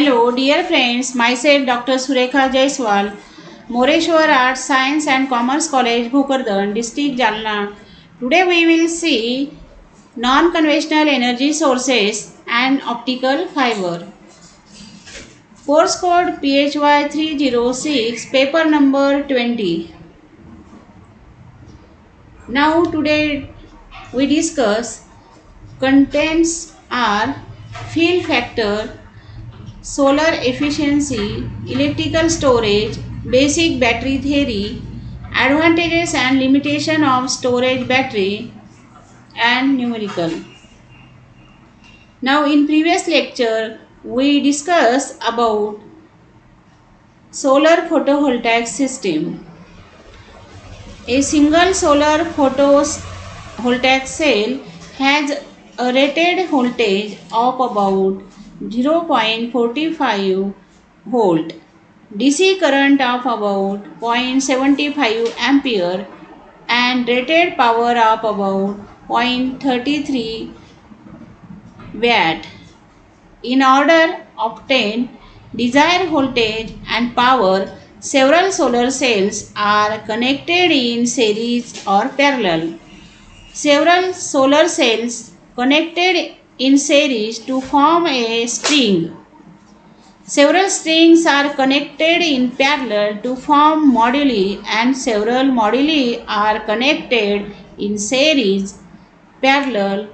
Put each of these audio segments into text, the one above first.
Hello, dear friends. Myself, Dr. Surekha Jaiswal, Moreshwar Arts, Science and Commerce College, Bhokardan, District Jalna. Today we will see non-conventional energy sources and optical fiber. Course code PHY 306, paper number 20. Now today we discuss contents are field factor, solar efficiency, electrical storage, basic battery theory, advantages and limitation of storage battery, and numerical. Now in previous lecture we discussed about solar photovoltaic system. A single solar photovoltaic cell has a rated voltage of about 0.45 volt, DC current of about 0.75 ampere, and rated power of about 0.33 watt. In order to obtain desired voltage and power, several solar cells are connected in series or parallel. Several solar cells connected in series to form a string. Several strings are connected in parallel to form moduli, and several moduli are connected in series, parallel,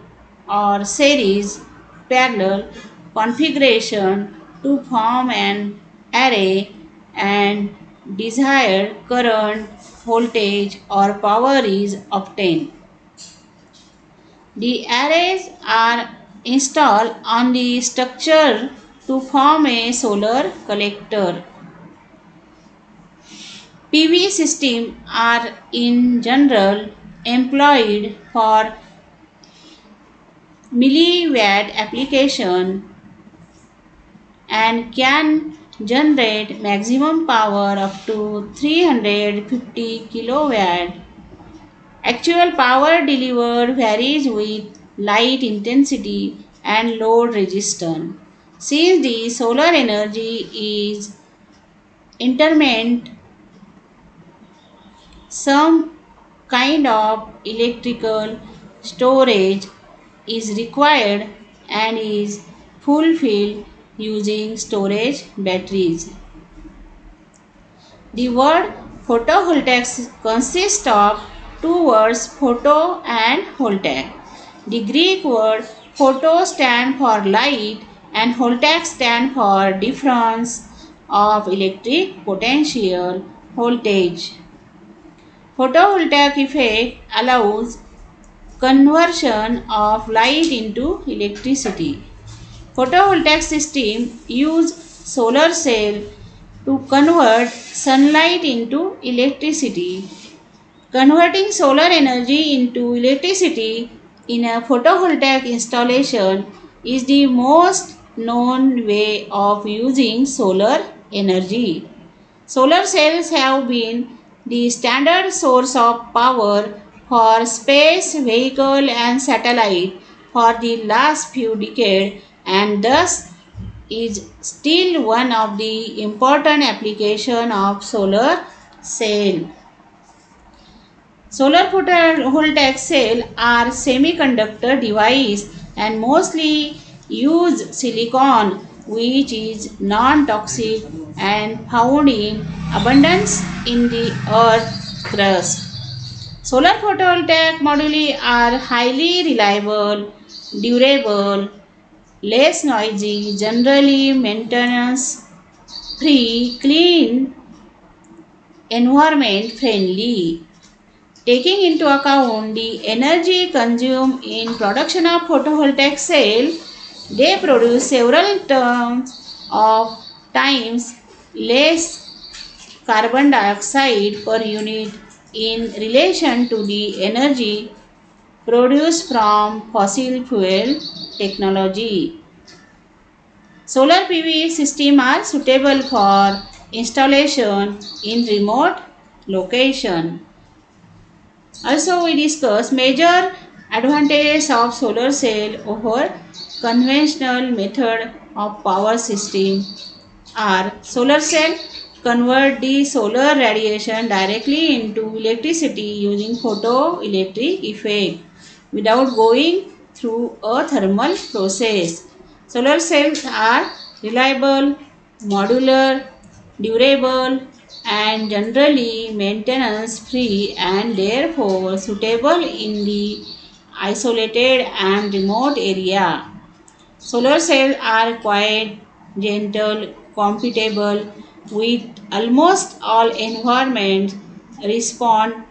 or series parallel configuration to form an array, and desired current, voltage, or power is obtained. The arrays are installed on the structure to form a solar collector. PV systems are in general employed for milliwatt application and can generate maximum power up to 350 kilowatt. Actual power delivered varies with light intensity and load resistance. Since the solar energy is intermittent, some kind of electrical storage is required and is fulfilled using storage batteries. The word photovoltaic consists of two words, photo and voltaic. The Greek word photo stands for light and voltaic stands for difference of electric potential voltage. Photovoltaic effect allows conversion of light into electricity. Photovoltaic system use solar cell to convert sunlight into electricity. Converting solar energy into electricity in a photovoltaic installation is the most known way of using solar energy. Solar cells have been the standard source of power for space, vehicle and satellite for the last few decades, and thus is still one of the important application of solar cell. Solar photovoltaic cells are semiconductor device and mostly use silicon, which is non-toxic and found in abundance in the earth crust. Solar photovoltaic moduli are highly reliable, durable, less noisy, generally maintenance free, clean, environment friendly. Taking into account the energy consumed in production of photovoltaic cell, they produce several times less carbon dioxide per unit in relation to the energy produced from fossil fuel technology. Solar PV systems are suitable for installation in remote location. Also, we discuss major advantages of solar cell over conventional method of power system are solar cell convert the solar radiation directly into electricity using photoelectric effect without going through a thermal process. Solar cells are reliable, modular, durable, and generally maintenance free and therefore suitable in the isolated and remote area. Solar cells are quiet, gentle, compatible with almost all environments, respond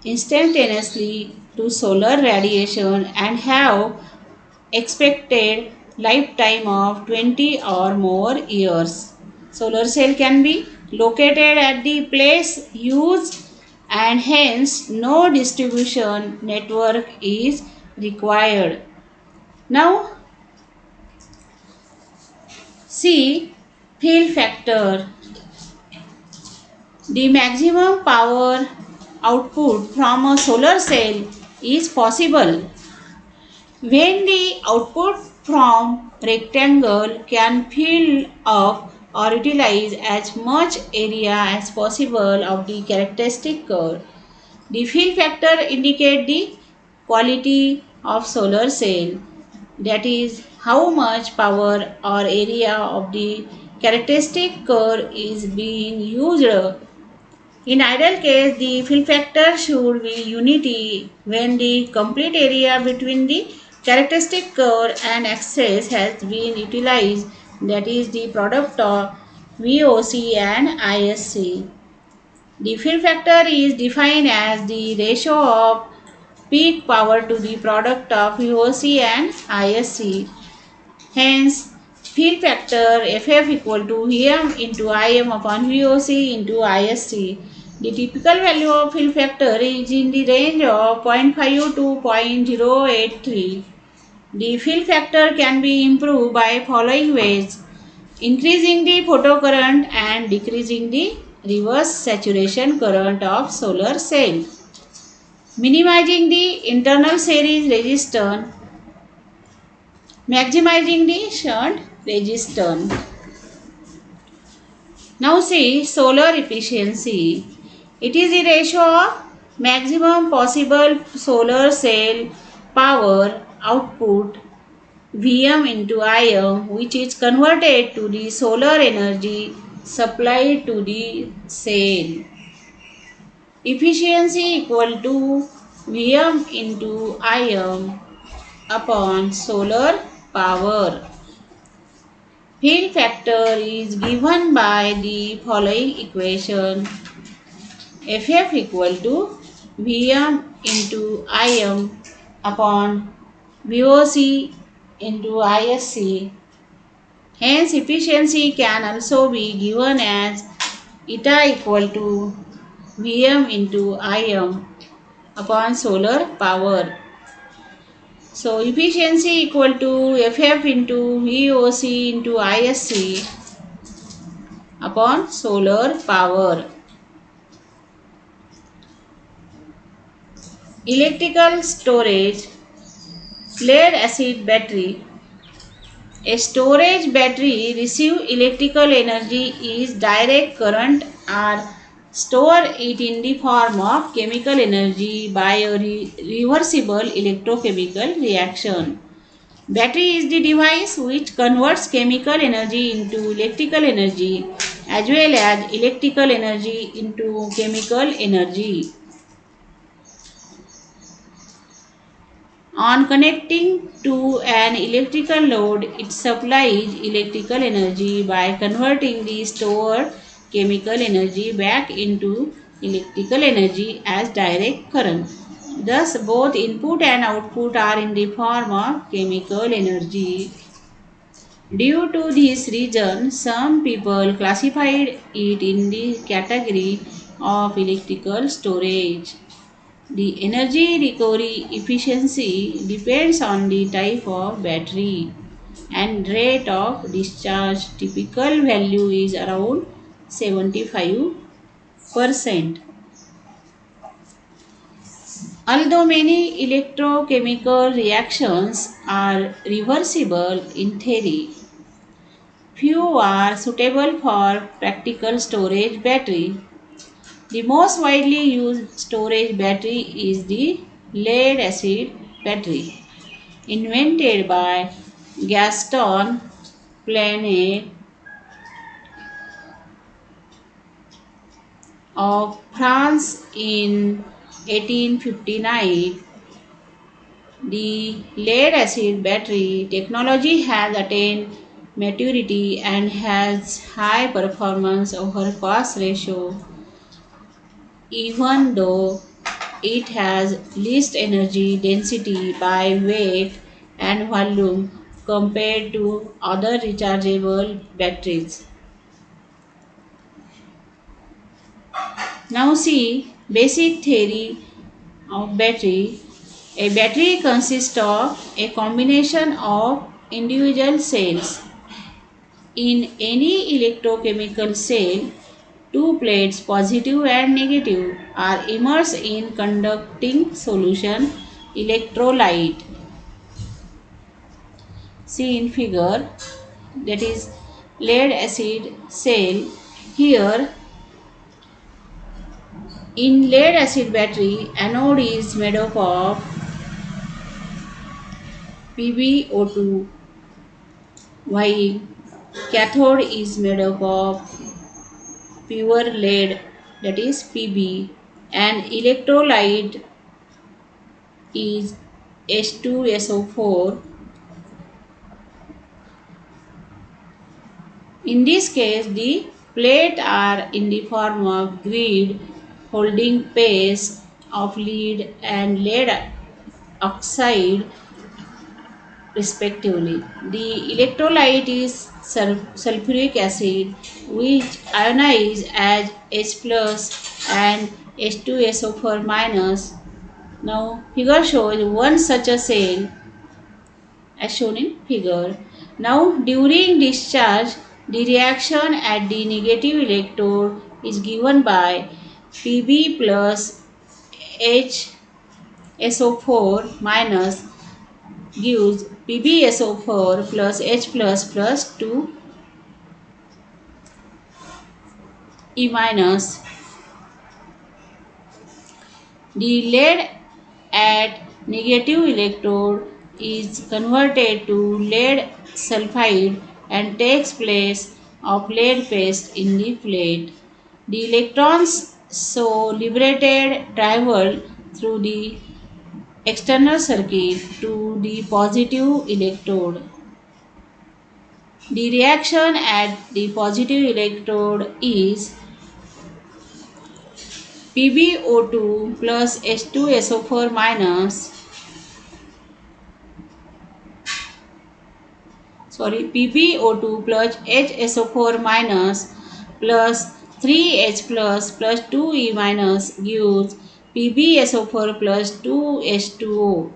instantaneously to solar radiation and have expected lifetime of 20 or more years. Solar cell can be located at the place used and hence no distribution network is required. Now see fill factor. The maximum power output from a solar cell is possible when the output from rectangle can fill up or utilize as much area as possible of the characteristic curve. The fill factor indicate the quality of solar cell, that is how much power or area of the characteristic curve is being used. In ideal case, the fill factor should be unity when the complete area between the characteristic curve and axis has been utilized, that is the product of VOC and ISC. The fill factor is defined as the ratio of peak power to the product of VOC and ISC. Hence, fill factor FF equal to Vm into Im upon VOC into ISC. The typical value of fill factor is in the range of 0.5 to 0.083. The fill factor can be improved by following ways: increasing the photocurrent and decreasing the reverse saturation current of solar cell, minimizing the internal series resistance, maximizing the shunt resistance. Now see solar efficiency. It is the ratio of maximum possible solar cell power output Vm into Im, which is converted to the solar energy supplied to the cell. Efficiency equal to Vm into Im upon solar power. Fill factor is given by the following equation: FF equal to Vm into Im upon VOC into ISC. Hence, efficiency can also be given as eta equal to Vm into Im upon solar power. So, efficiency equal to FF into VOC into ISC upon solar power. Electrical storage, lead acid battery. A storage battery receive electrical energy is direct current or store it in the form of chemical energy by a reversible electrochemical reaction. Battery is the device which converts chemical energy into electrical energy as well as electrical energy into chemical energy. On connecting to an electrical load, it supplies electrical energy by converting the stored chemical energy back into electrical energy as direct current. Thus, both input and output are in the form of chemical energy. Due to this reason, some people classified it in the category of electrical storage. The energy recovery efficiency depends on the type of battery and rate of discharge. Typical value is around 75%. Although many electrochemical reactions are reversible in theory, few are suitable for practical storage battery. The most widely used storage battery is the lead acid battery, invented by Gaston Plane of France in 1859. The lead acid battery technology has attained maturity and has high performance over cost ratio, even though it has least energy density by weight and volume compared to other rechargeable batteries. Now see basic theory of battery. A battery consists of a combination of individual cells. In any electrochemical cell, two plates positive and negative are immersed in conducting solution electrolyte. See in figure, that is lead acid cell. Here in lead acid battery, anode is made up of PbO2 while cathode is made up of pure lead, that is Pb, and electrolyte is H2SO4. In this case, the plates are in the form of grid holding pairs of lead and lead oxide respectively. The electrolyte is sulfuric acid, which ionize as H plus and H2SO4 minus. Now, figure shows one such a cell as shown in figure. Now, during discharge, the reaction at the negative electrode is given by Pb plus HSO4 minus gives PbSO4 plus H plus 2 E minus. The lead at negative electrode is converted to lead sulfide and takes place of lead paste in the plate. The electrons so liberated travel through the external circuit to the positive electrode. The reaction at the positive electrode is PbO2 plus H2SO4 minus PbO2 plus HSO4 minus plus 3H plus 2E minus gives PbSO4 plus 2H2O.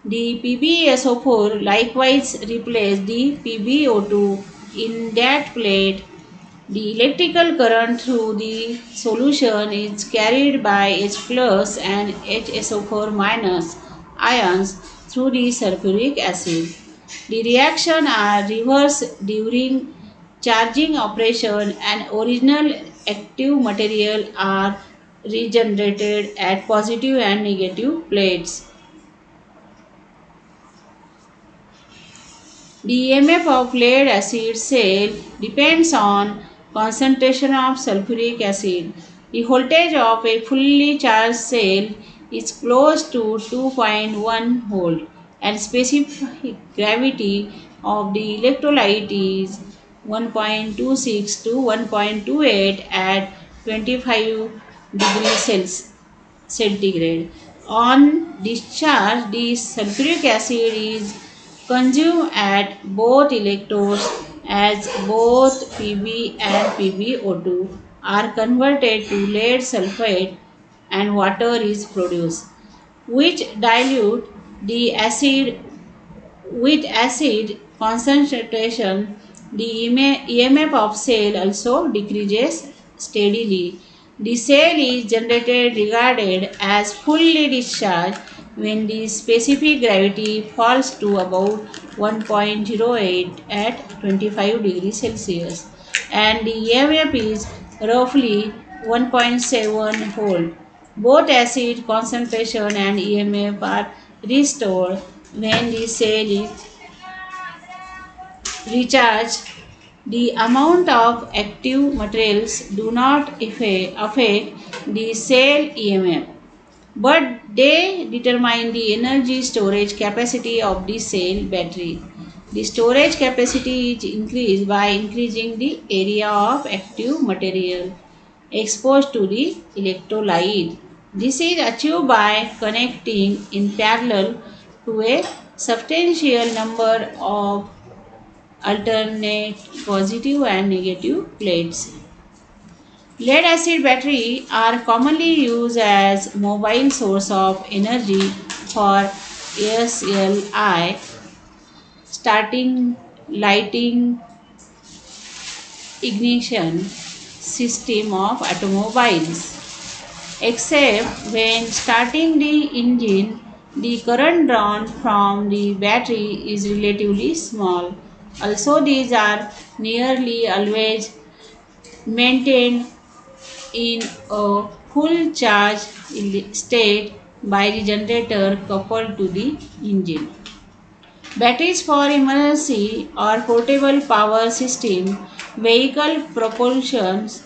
The PbSO4 likewise replaces the PbO2 in that plate. The electrical current through the solution is carried by H plus and HSO4 minus ions through the sulfuric acid. The reaction are reversed during charging operation and original active material are regenerated at positive and negative plates. The EMF of lead acid cell depends on concentration of sulfuric acid. The voltage of a fully charged cell is close to 2.1 volt and specific gravity of the electrolyte is 1.26 to 1.28 at 25 degrees centigrade. On discharge, the sulfuric acid is consumed at both electrodes as both Pb and PbO2 are converted to lead sulfate and water is produced, which dilute the acid with acid concentration. The EMF of cell also decreases steadily. The cell is generated regarded as fully discharged when the specific gravity falls to about 1.08 at 25 degrees Celsius and the EMF is roughly 1.7 volt. Both acid concentration and EMF are restored when the cell is recharged. The amount of active materials do not affect the cell EMF, but they determine the energy storage capacity of the cell battery. The storage capacity is increased by increasing the area of active material exposed to the electrolyte. This is achieved by connecting in parallel to a substantial number of alternate positive and negative plates. Lead acid battery are commonly used as mobile source of energy for SLI, starting lighting ignition system of automobiles. Except when starting the engine, the current drawn from the battery is relatively small. Also, these are nearly always maintained in a full charge state by the generator coupled to the engine. Batteries for emergency or portable power system, vehicle propulsions,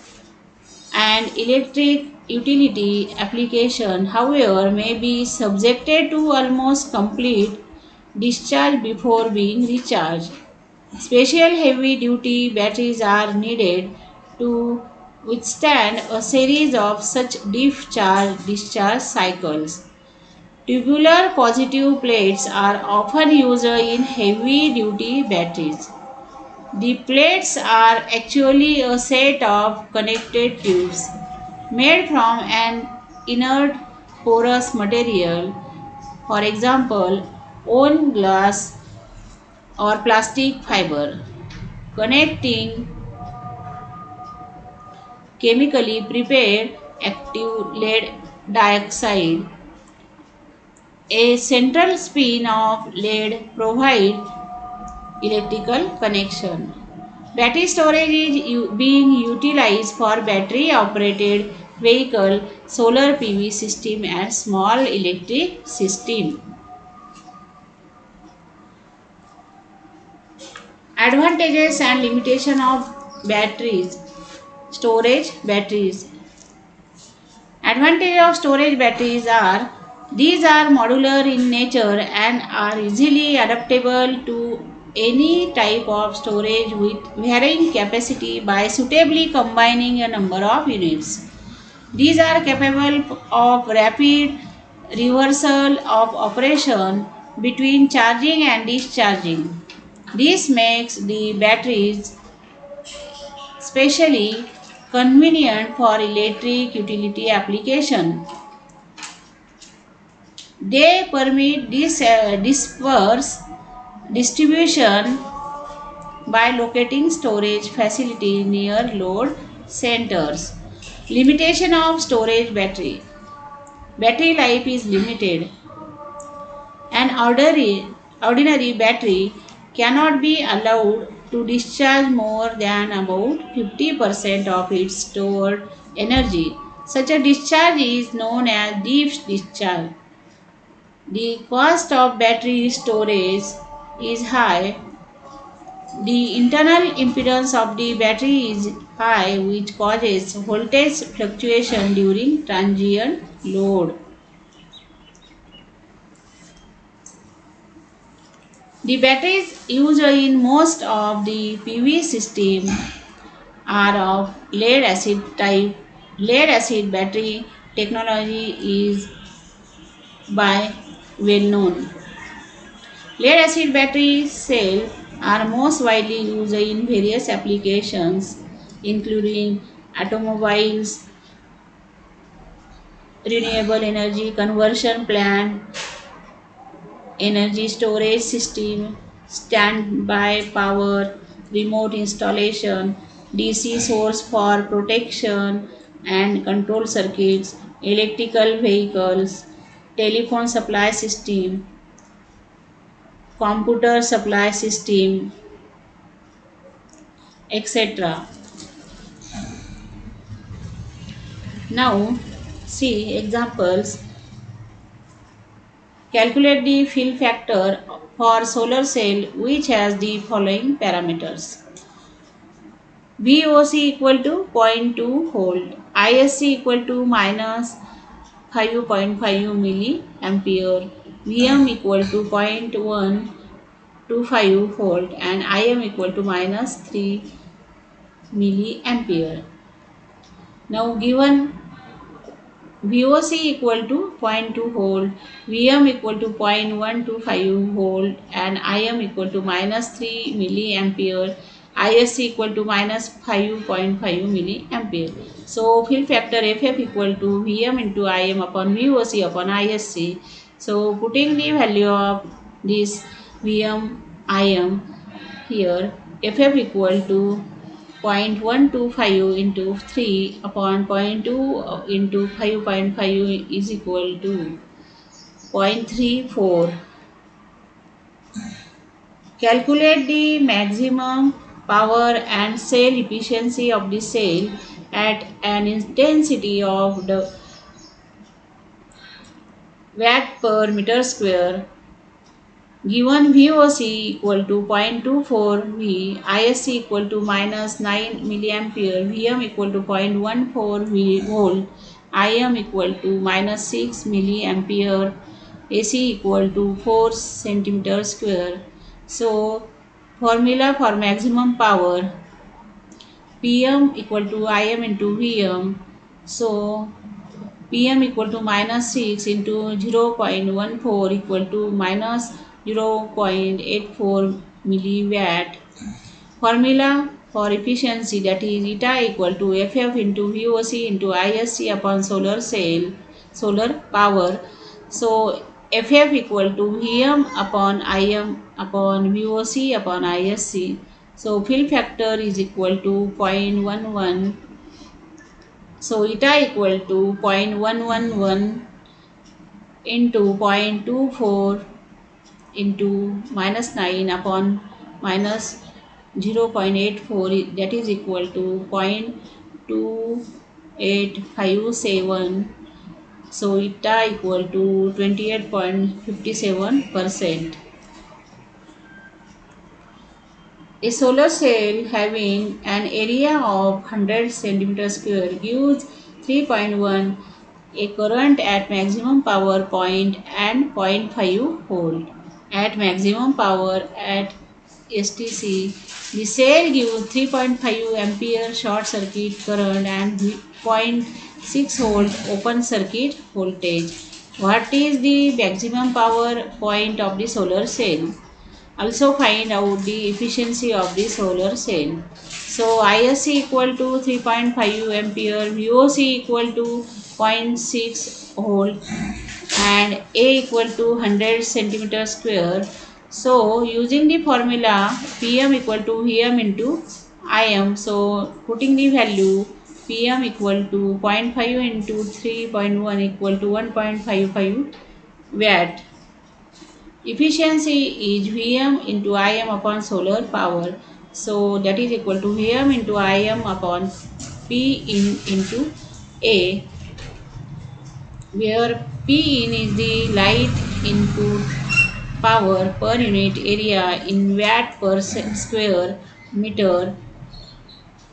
and electric utility application, however, may be subjected to almost complete discharge before being recharged. Special heavy duty batteries are needed to withstand a series of such deep charge discharge cycles. Tubular positive plates are often used in heavy duty batteries. The plates are actually a set of connected tubes made from an inert porous material, for example, own glass or plastic fiber, connecting chemically prepared active lead dioxide. A central spin of lead provides electrical connection. Battery storage is being utilized for battery operated vehicle, solar PV system and small electric system. Advantages and limitation of batteries. Storage batteries. Advantage of storage batteries are these are modular in nature and are easily adaptable to any type of storage with varying capacity by suitably combining a number of units. These are capable of rapid reversal of operation between charging and discharging. This makes the batteries specially convenient for electric utility application. They permit this disperse distribution by locating storage facility near load centers. Limitation of storage battery. Battery life is limited. An ordinary battery cannot be allowed to discharge more than about 50% of its stored energy. Such a discharge is known as deep discharge. The cost of battery storage is high. The internal impedance of the battery is high, which causes voltage fluctuation during transient load. The batteries used in most of the PV system are of lead acid type. Lead acid battery technology is by well known. Lead acid battery cells are most widely used in various applications including automobiles, renewable energy conversion plant, energy storage system, standby power, remote installation, DC source for protection, and control circuits, electrical vehicles, telephone supply system, computer supply system, etc. Now, see examples. Calculate the fill factor for solar cell which has the following parameters. VOC equal to zero point 0.2 volt, ISC equal to minus 5.5 milliampere, VM equal to 0.125 volt and IM equal to minus 3 milliampere. Now given VOC equal to zero point 0.2 volt, VM equal to 0.125 volt and IM equal to minus 3 milliampere, ISC equal to minus 5.5 milliampere. So fill factor FF equal to VM into IM upon VOC upon ISC. So putting the value of this VM IM here, FF equal to 0.125 into 3 upon zero point 0.2 into 5.5 is equal to 0.34. Calculate the maximum power and cell efficiency of the cell at an intensity of the watt per meter square. Given VOC equal to 0.24 V, ISC equal to minus 9 milliampere, VM equal to 0.14 volt, IM equal to minus 6 milliampere, AC equal to 4 centimeter square. So, formula for maximum power PM equal to IM into VM. So, PM equal to minus 6 into 0.14 equal to minus 0.84 milliwatt. Formula for efficiency, that is eta equal to FF into VOC into ISC upon solar power. So FF equal to VM upon IM upon VOC upon ISC. So fill factor is equal to 0.11. So eta equal to 0.111 into 0.24 into minus 9 upon minus 0.84, that is equal to 0.2857. So eta equal to 28.57%. A solar cell having an area of 100 centimeter square gives 3.1 a current at maximum power point and zero point 0.5 volt. At maximum power at STC, the cell gives 3.5 ampere short circuit current and 0.6 volt open circuit voltage. What is the maximum power point of the solar cell? Also find out the efficiency of the solar cell. So ISC equal to 3.5 ampere, VOC equal to 0.6 volt and A equal to 100 centimeter square. So using the formula PM equal to VM into IM, so putting the value PM equal to 0.5 into 3.1 equal to 1.55 watt. Efficiency is Vm into Im upon solar power. So that is equal to Vm into Im upon P in into A, where P in is the light input power per unit area in watt per square meter,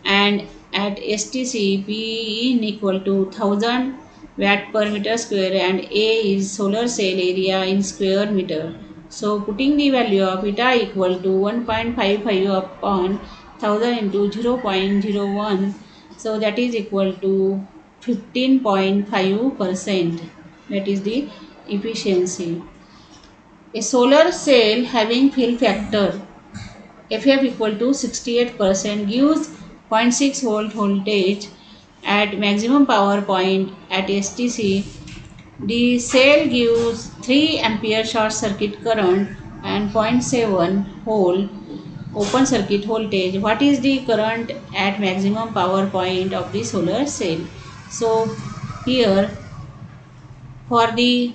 and at STC P in equal to 1000 watt per meter square and A is solar cell area in square meter. So putting the value of eta equal to 1.55 upon 1000 into 0.01, so that is equal to 15.5%. That is the efficiency. A solar cell having fill factor FF equal to 68% gives 0.6 volt voltage at maximum power point at STC. The cell gives 3 ampere short circuit current and 0.7 volt open circuit voltage. What is the current at maximum power point of the solar cell? So here for the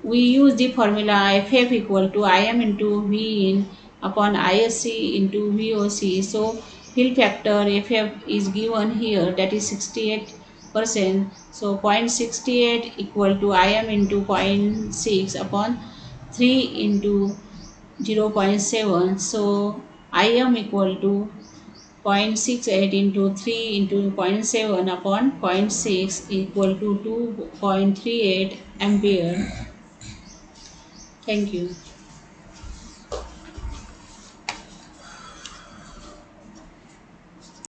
we use the formula FF equal to Im into V in upon ISC into VOC. So fill factor FF is given here, that is 68%. So 0.68 equal to Im into zero point 0.6 upon 3 into 0.7. So Im equal to 0.68 into 3 into zero point 0.7 upon zero point 0.6 equal to 2.38 ampere. Thank you.